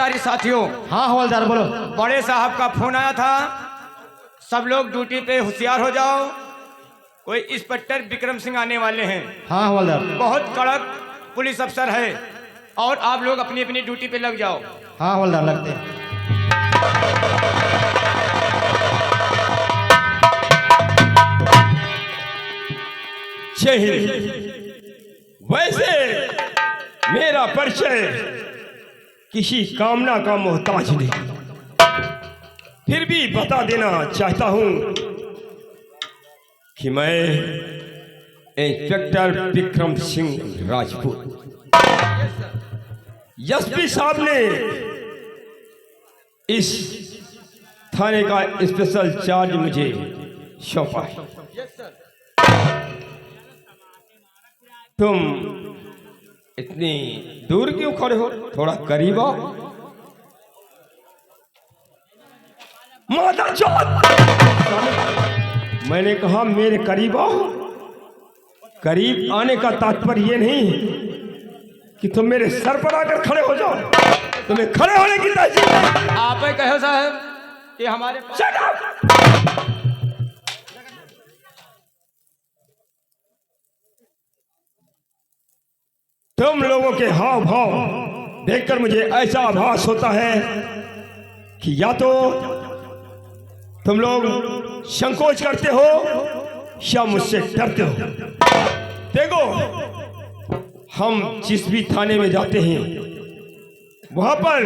कर्मचारी साथियों। हाँ हवलदार बोलो। बड़े साहब का फोन आया था, सब लोग ड्यूटी पे होशियार हो जाओ, कोई इंस्पेक्टर विक्रम सिंह आने वाले हैं। हाँ हवलदार। बहुत कड़क पुलिस अफसर है और आप लोग अपनी अपनी ड्यूटी पे लग जाओ। हाँ हवलदार लगते हैं। जय हिंद। वैसे मेरा परिचय किसी कामना का मोहताज नहीं, फिर भी बता देना चाहता हूं कि मैं इंस्पेक्टर विक्रम सिंह राजपूत। एसपी साहब ने इस थाने का स्पेशल चार्ज मुझे सौंपा है। तुम इतनी दूर क्यों खड़े हो, थोड़ा करीब आओ। माता चौथ, मैंने कहा मेरे करीब आओ। करीब आने का तात्पर्य ये नहीं कि तुम मेरे सर पर आकर खड़े हो जाओ, तुम्हें खड़े होने की तहसील है। आप ही कहो साहब कि हमारे पास। Shut up! तुम लोगों के हाव भाव देखकर मुझे ऐसा आभास होता है कि या तो तुम लोग संकोच करते हो या मुझसे डरते हो। देखो, हम जिस भी थाने में जाते हैं वहां पर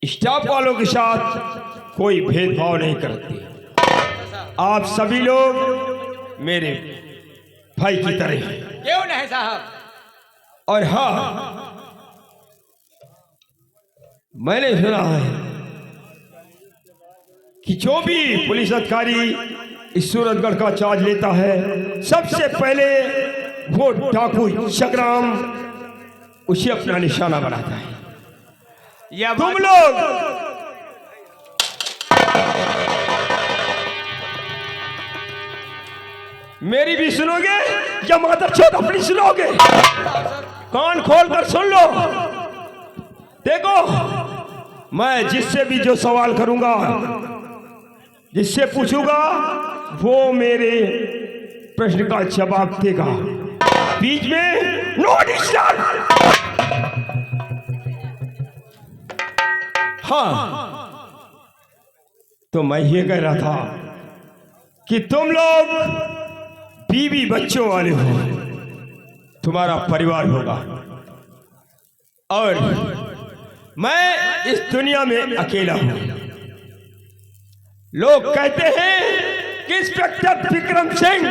स्टाफ वालों के साथ कोई भेदभाव नहीं करते। आप सभी लोग मेरे भाई की तरह हैं। क्यों नहीं साहब? और हाँ, मैंने सुना है कि जो भी पुलिस अधिकारी इस सूरतगढ़ का चार्ज लेता है, सबसे पहले वो डाकू संग्राम उसे अपना निशाना बनाता है। या तुम लोग मेरी भी सुनोगे या माता चौथ अपनी सुनोगे? कान खोल कर सुन लो। देखो, मैं जिससे भी जो सवाल करूंगा, जिससे पूछूंगा, वो मेरे प्रश्न का जवाब देगा। बीच में नो डिस्टर्ब। हाँ, तो मैं ये कह रहा था कि तुम लोग बीवी बच्चों वाले हो, तुम्हारा परिवार होगा, और मैं इस दुनिया में अकेला हूं। लोग कहते हैं कि इंस्पेक्टर विक्रम सिंह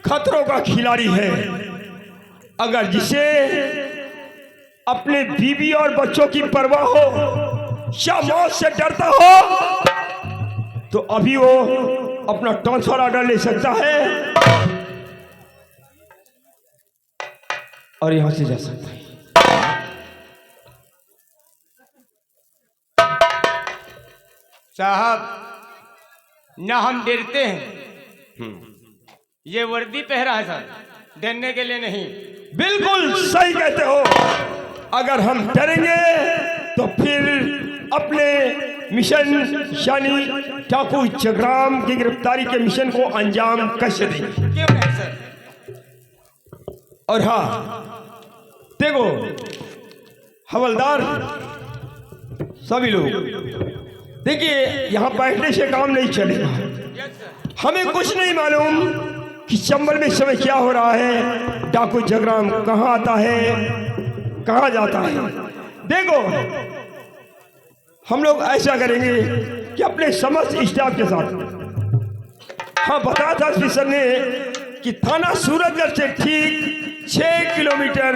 खतरों का खिलाड़ी है। अगर जिसे अपने बीवी और बच्चों की परवाह हो या मौत से डरता हो, तो अभी वो अपना ट्रांसफर ऑर्डर ले सकता है और यहां से जा सकता है। साहब, ना हम डरते हैं, ये वर्दी पहरा है सर, डरने के लिए नहीं। बिल्कुल सही कहते हो। अगर हम डरेंगे तो फिर अपने मिशन यानी डाकू जगराम की गिरफ्तारी के मिशन को अंजाम कैसे देंगे? क्यों नहीं सर? और हाँ, देखो हवलदार, सभी लोग देखिए, यहां बैठने से काम नहीं चलेगा। हमें कुछ नहीं मालूम कि चंबल में इस समय क्या हो रहा है, डाकू जगराम कहां आता है, कहां जाता है। देखो, हम लोग ऐसा करेंगे कि अपने समस्त स्टाफ के साथ, हाँ बताया था स्पेशल ने कि थाना सूरतगढ़ से ठीक 6 किलोमीटर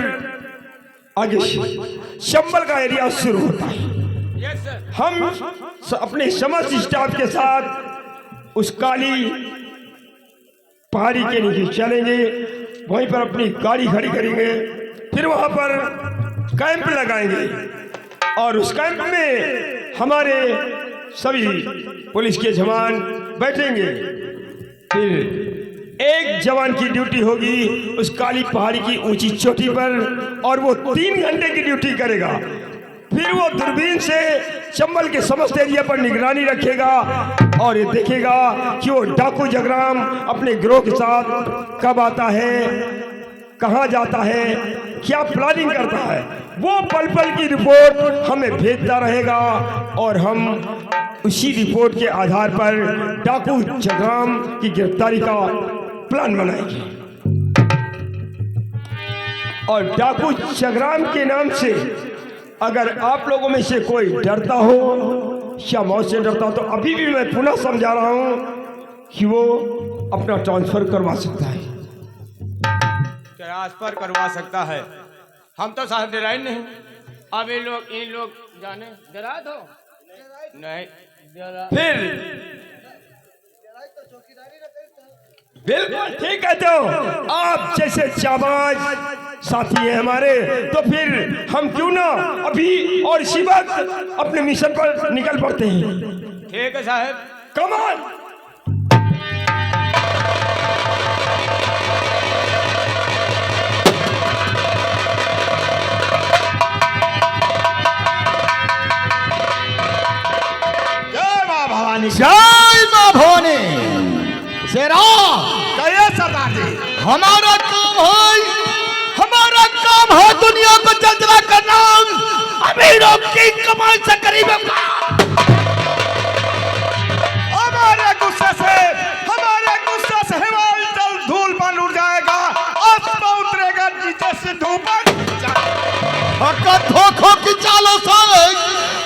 आगे चंबल का एरिया शुरू होता है। हम अपने समस्त स्टाफ के साथ उस काली पहाड़ी के नीचे चलेंगे, वहीं पर अपनी गाड़ी खड़ी करेंगे, फिर वहां पर कैंप लगाएंगे और उस कैंप में हमारे सभी पुलिस के जवान बैठेंगे। फिर एक जवान की ड्यूटी होगी उस काली पहाड़ी की ऊंची चोटी पर, और वो 3 घंटे की ड्यूटी करेगा। फिर वो दूरबीन से चंबल के समस्त एरिया पर निगरानी रखेगा और ये देखेगा कि वो डाकू जगराम अपने गिरोह के साथ कब आता है, कहाँ जाता है, क्या प्लानिंग करता है। वो पल पल की रिपोर्ट हमें भेजता रहेगा और हम उसी रिपोर्ट के आधार पर डाकू जगराम की गिरफ्तारी का प्लान बनाएंगे। और डाकू जगराम के नाम से अगर आप लोगों में से कोई डरता हो या मौत से डरता हो तो अभी भी मैं पुनः समझा रहा हूं कि वो अपना ट्रांसफर करवा सकता है। ट्रांसफर करवा सकता है। हम तो साहब डराए नहीं। अब इन लोग जाने डरा दो नहीं डरा। फिर बिल्कुल ठीक कहते हो। आप जैसे जाबाज साथी हैं हमारे, तो फिर हम क्यों ना अभी और इसी वक्त अपने मिशन पर निकल पड़ते हैं। ठीक है साहब, कम ऑन। जय माँ भवानी, जय माँ भवानी। शेरा सरदार जी, हमारा काम है दुनिया को जलजला करना। अमीरों की कमाई से करीब हमारे गुस्से से हिमाचल धूल पर उड़ जाएगा, आसमान उतरेगा नीचे से धूप। फकत धोखों की चालों से,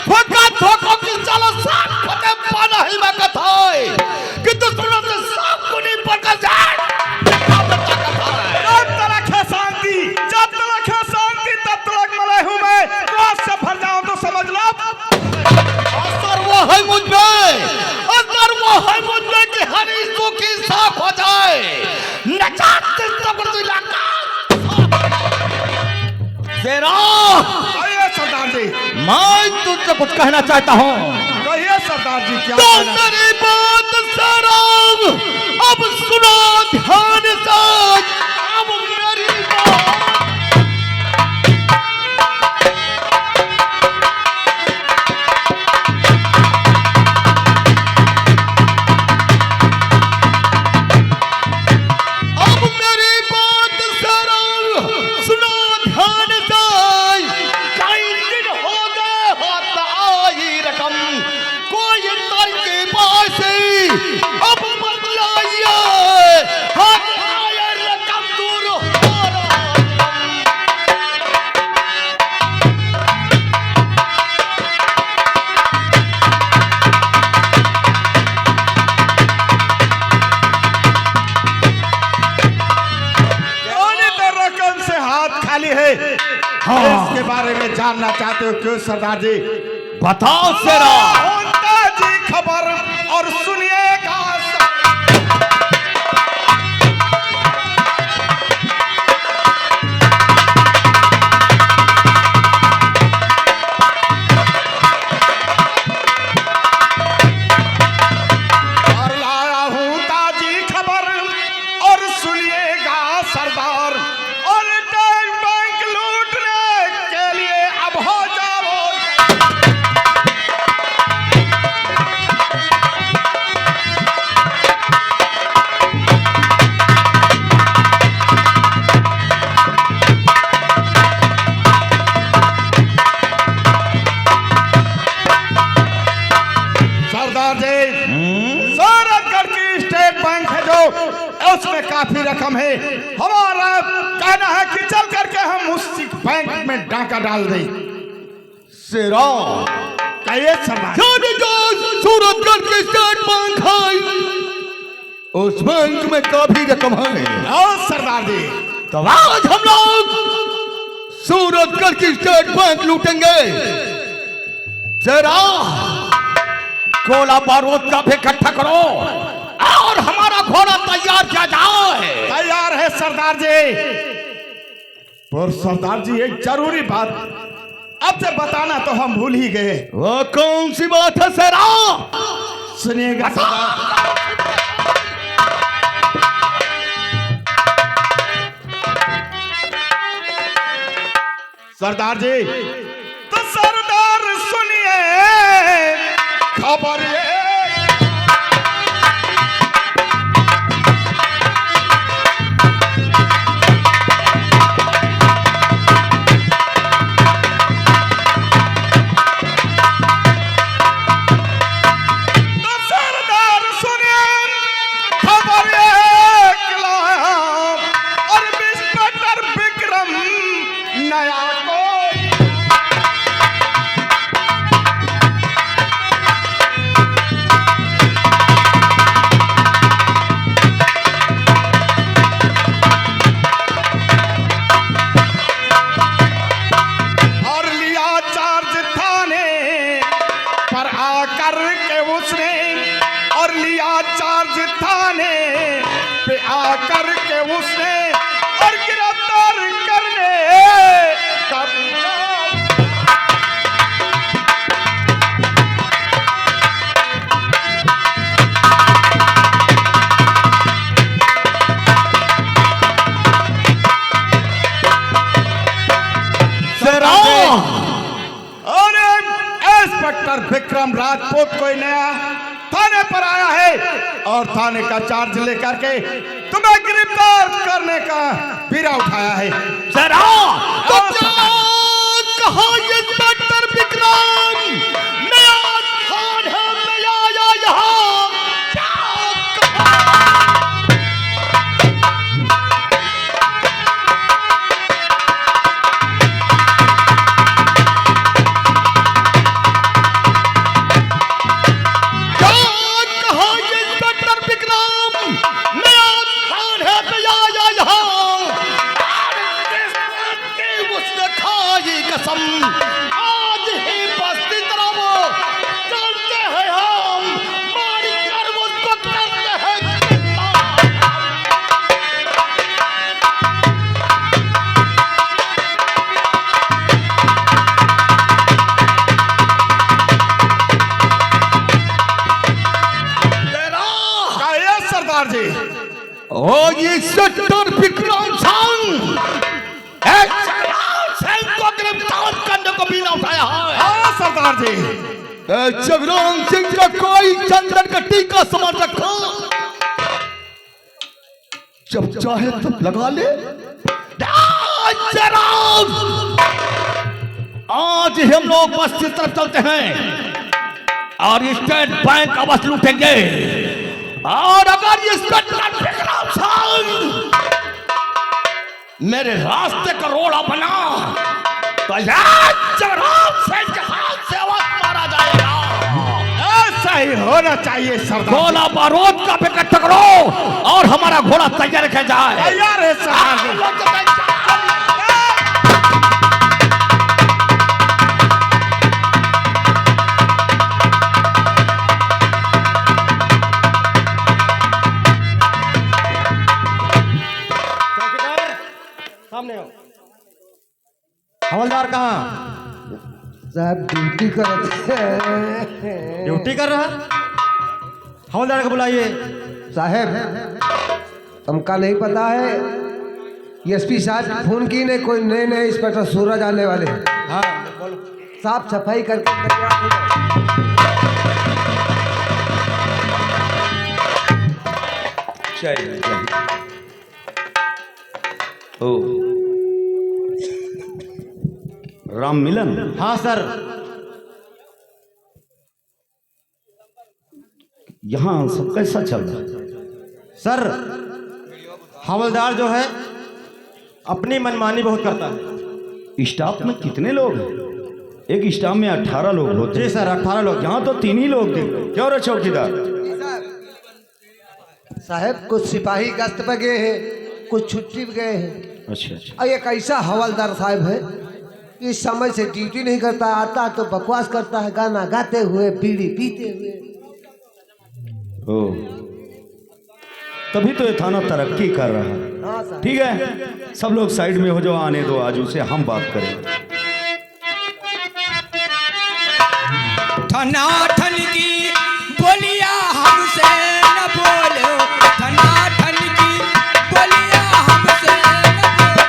फकत धोखों की चालों से फटे पाना ही मैं कथाई कि दुश्मनों से सब को नहीं पड़कर जाए। जब तलक है शांति तब तलक मले हूँ मैं। क्रोध से भर जाऊं तो समझ लो असर वो है मुझ में कि हर इसको की साफ हो जाए। नजात इलाका शेरा, कहिए सरदार जी, मैं तुझसे कुछ कहना चाहता हूँ। कहिए सरदार जी क्या तो कहना? मेरी बात शेरा अब सुनो ध्यान से। अब मेरी बात इसके बारे में जानना चाहते हो क्यों सरदार जी? बताओ शेरा। होता जी खबर और सुनिएगा। और लाया हूं ताजी खबर और सुनिएगा सरदार। और बैंक लूटने के लिए अब हो जाओ। सरदार जी, सूरजगढ़ की स्टेट बैंक है जो, उसमें काफी रकम है। हमारा कहना है कि चल करके हम उस बैंक में डाका डाल दें। शेरा, कहिए सरदार। जो सूरजगढ़ की स्टेट बैंक है, उस बैंक में काफी रकम है। और सरदार जी, तो आज हम लोग सूरजगढ़ की स्टेट बैंक लूटेंगे। शेरा, गोला बारूद का भी इकट्ठा करो और हमारा घोड़ा तैयार किया जाए। तैयार है सरदार जी। पर सरदार जी, एक जरूरी बात अब से बताना तो हम भूल ही गए। वो कौन सी बात है शेरा? सुनिएगा सरदार। सरदार जी, तो सरदार सुनिए खबर ये। आकर के उसने और गिरफ्तार करने का और इंस्पेक्टर विक्रम राजपूत कोई नया थाने पर आया है और थाने का चार्ज लेकर के तुम्हें गिरफ्तार करने का बीड़ा उठाया है। जरा तो कहा इंस्पेक्टर विक्रम नया थान है, नया आया यहाँ आज ही बस्ती तरफ चलते हैं हम, मार कर उसको करते हैं सरदार जी। ओ ये इंस्पेक्टर विक्रम सिंह को गिरफ्तार करने को बीड़ा उठाया है। हाँ सरदार जी। जगराम सिंह का कोई चंदन का टीका समर्थक हो, जब चाहे तब लगा ले। आज हम लोग बस्ती तरफ चलते हैं और स्टेट बैंक का बस लूटेंगे, और अगर ये इंस्पेक्टर विक्रम सिंह मेरे रास्ते का रोड़ा बना तो जगराम सिंह के हाथ से अवश्य मारा जाएगा। ऐसा ही होना चाहिए सरदार। गोला बारूद का इकट्ठा करो और हमारा घोड़ा तैयार रखा जाए। तैयार है सरदार। सामने आओ। हवलदार कहाँ? साहब ड्यूटी ड्यूटी कर रहा। हवलदार को बुलाइए। साहब हमका नहीं पता है, एसपी साहब फोन की ने कोई नए नए इंस्पेक्टर सूरज आने वाले। हाँ बोलो। साफ सफाई करके चाहिए। ओ राम मिलन। हाँ सर। यहाँ सब कैसा चल रहा है? सर हवलदार जो है अपनी मनमानी बहुत करता है। स्टाफ में कितने लोग हैं? एक स्टाफ में 18 लोग होते जी हैं। सर 18 लोग। यहाँ तो 3 ही लोग थे। क्यों रे चौकीदार? साहब कुछ सिपाही गश्त पे गए हैं, कुछ छुट्टी पे गए हैं। अच्छा अच्छा। और एक ऐसा हवलदार साहब है इस समय से ड्यूटी नहीं करता, आता तो बकवास करता है, गाना गाते हुए बीड़ी पीते हुए। ओ तभी तो ये थाना तरक्की कर रहा है। हाँ साहब। ठीक है, सब लोग साइड में हो जाओ, आने दो, आज उसे हम बात करें। ठनाठन की बोलिया हमसे न बोलो, ठनाठन की बोलिया हमसे न बोलो।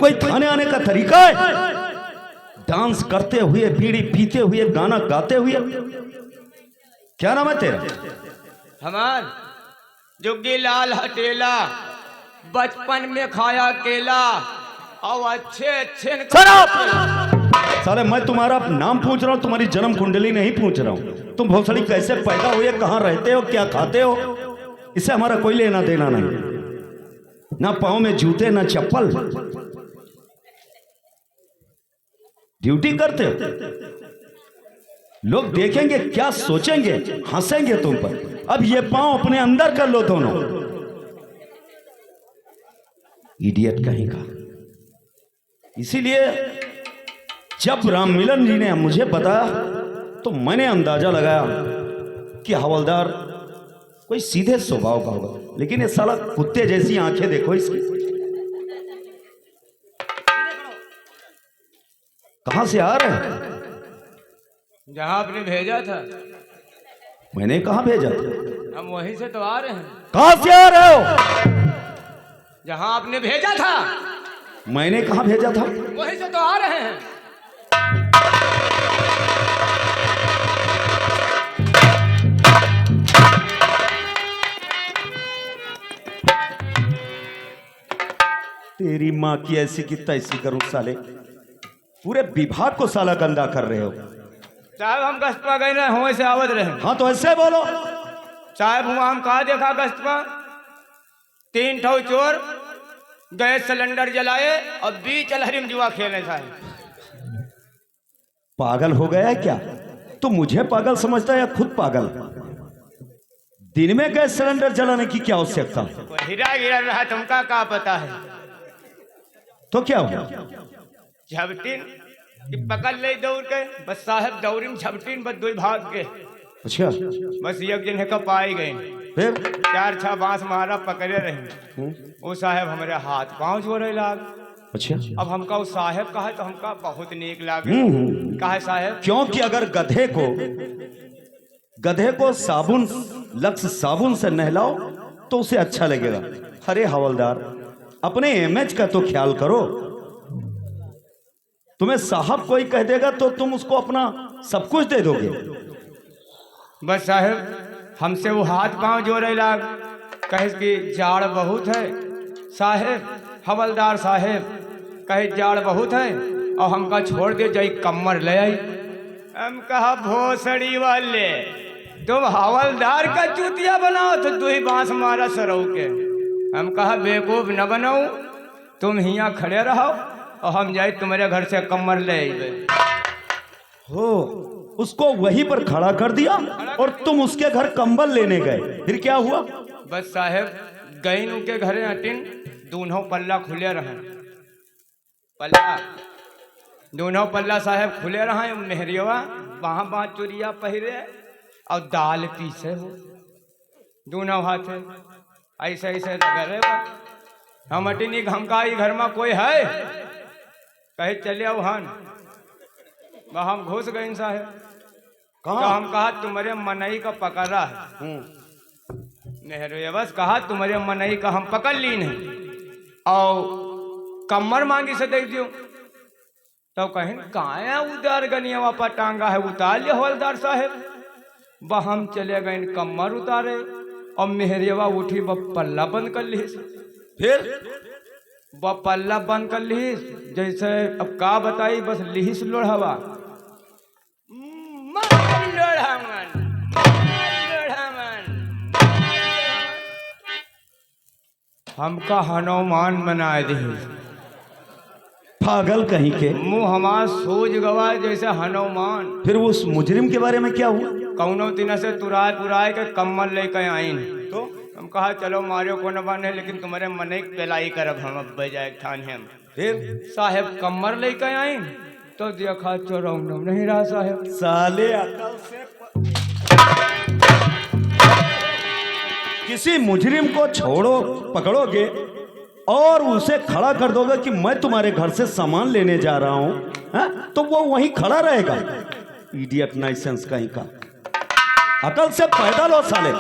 कोई थाने आने का तरीका है? डांस करते हुए, बीड़ी पीते हुए, गाना गाते हुए। क्या नाम है तेरा? हमार जुग्गी लाल हटेला, बचपन में खाया केला और अच्छे अच्छे साले मैं तुम्हारा नाम पूछ रहा हूँ, तुम्हारी जन्म कुंडली नहीं पूछ रहा हूँ। तुम भोसड़ी कैसे पैदा हुए, कहाँ रहते हो, क्या खाते हो, इससे हमारा कोई लेना देना नहीं। ना पाँव में जूते, ना चप्पल। ड्यूटी करते हो, लोग देखेंगे क्या सोचेंगे, हंसेंगे तुम पर। अब ये पाँव अपने अंदर कर लो दोनों। इडियट कहीं का। इसीलिए जब राममिलन जी ने मुझे बताया तो मैंने अंदाजा लगाया कि हवलदार कोई सीधे स्वभाव का होगा, लेकिन ये साला कुत्ते जैसी आंखें देखो इसकी। कहां से आ रहे हैं? जहां आपने भेजा था। मैंने कहां भेजा था? हम वहीं से तो आ रहे हैं। कहां से आ रहे हो? जहां आपने भेजा था। मैंने कहां भेजा था? वहीं से तो आ रहे हैं। तेरी माँ की ऐसी की तैसी करूं साले, पूरे विभाग को साला गंदा कर रहे हो। साहब हम गश्त पर गए ना, हुए से आवत रहे। हाँ तो ऐसे बोलो। साहब हुआ हम कहा देखा गश्त पर 3 ठो चोर गैस सिलेंडर जलाए और बीच लहरी में जुआ खेले। साहब पागल हो गया है क्या? तो मुझे पागल समझता है या खुद पागल? दिन में गैस सिलेंडर जलाने की क्या आवश्यकता? हीरा गिरा रहा, तुमका क्या पता है? तो क्या हुआ? झपटीन पकड़ ले दौड़ के, बस साहब दौड़ी में झपटीन बस 2 भाग के। अच्छा, बस एक दिन है पाई गए, फिर 4-6 बांस मारा पकड़े रहे। वो साहब हमारे हाथ पांव जोड़े लाग। अच्छा, अब हमका वो साहब कहा तो हमका बहुत नीक लागे। कहा साहब क्योंकि अगर गधे को साबुन, लक्स साबुन से नहलाओ तो उसे अच्छा लगेगा। अरे हवलदार, अपने इमेज का तो ख्याल करो। तुम्हें साहब कोई कह देगा तो तुम उसको अपना सब कुछ दे दोगे। बस साहब हमसे वो हाथ पांव जोड़े लाग, कहे कि जाड़ बहुत है साहेब, हवलदार साहेब कहे जाड़ बहुत है और हमका छोड़ दे जाई कमर ले आई। हम कहा भोसड़ी वाले, तुम हवलदार का चूतिया बनाओ तो 2 बांस मारा सरऊ के। हम कहा बेवकूफ न बनाओ, तुम यहाँ खड़े रहो और हम जाए तुम्हारे घर से कमर ले आइए। हो, उसको वहीं पर खड़ा कर दिया और तुम उसके घर कंबल लेने गए। फिर क्या हुआ? बस साहेब गई के घरे हटिन, दोनों पल्ला खुले रहे। पल्ला दोनों पल्ला साहेब खुले रहे। मेहरिया वहाँ बाँच चुरिया पहिरे और दाल पीसे हो दोनों हाथे ऐसे ऐसे लगे। हम हटिनी हमका घर में कोई है, कहे चले वहां। हम घुस गए साहेब। तो हम कहा तुम्हारे मनई का पकड़ा है। नेहरू बस कहा तुम्हारे मनई का हम पकड़ ली नहीं और कमर मांगी से दे दियो। तो कहें काया उदार गनिया पटांगा है, उतार लिया हवलदार साहेब। वह हम चले गए कमर उतारे और मेहरिया उठी वह पल्ला बंद कर ली। फिर वह पल्ला बंद कर ली, जैसे अब का बताई, बस लिहिस लोढ़ावा हमका हनुमान बनाए दी। पागल कहीं के, मुंह हमार सोच गवा जैसे हनुमान। फिर उस मुजरिम के बारे में क्या हुआ? कौनो दिन से तुराए पुराए के कम्मल लेकर आईन। तो हम कहा चलो मारियो को न बने, लेकिन तुम्हारे मन एक पेलाई करब हम अब बजाए थाने हम। फिर साहेब कम्मर लेकर आईन तो देखा चोरौनो नहीं रहा साहेब। साले अकल से किसी मुजरिम को छोड़ो, पकड़ोगे और उसे खड़ा कर दोगे कि मैं तुम्हारे घर से सामान लेने जा रहा हूं, तो वो वहीं खड़ा रहेगा। इडियट नाइसेंस कहीं का, अकल से पैदा लो साले।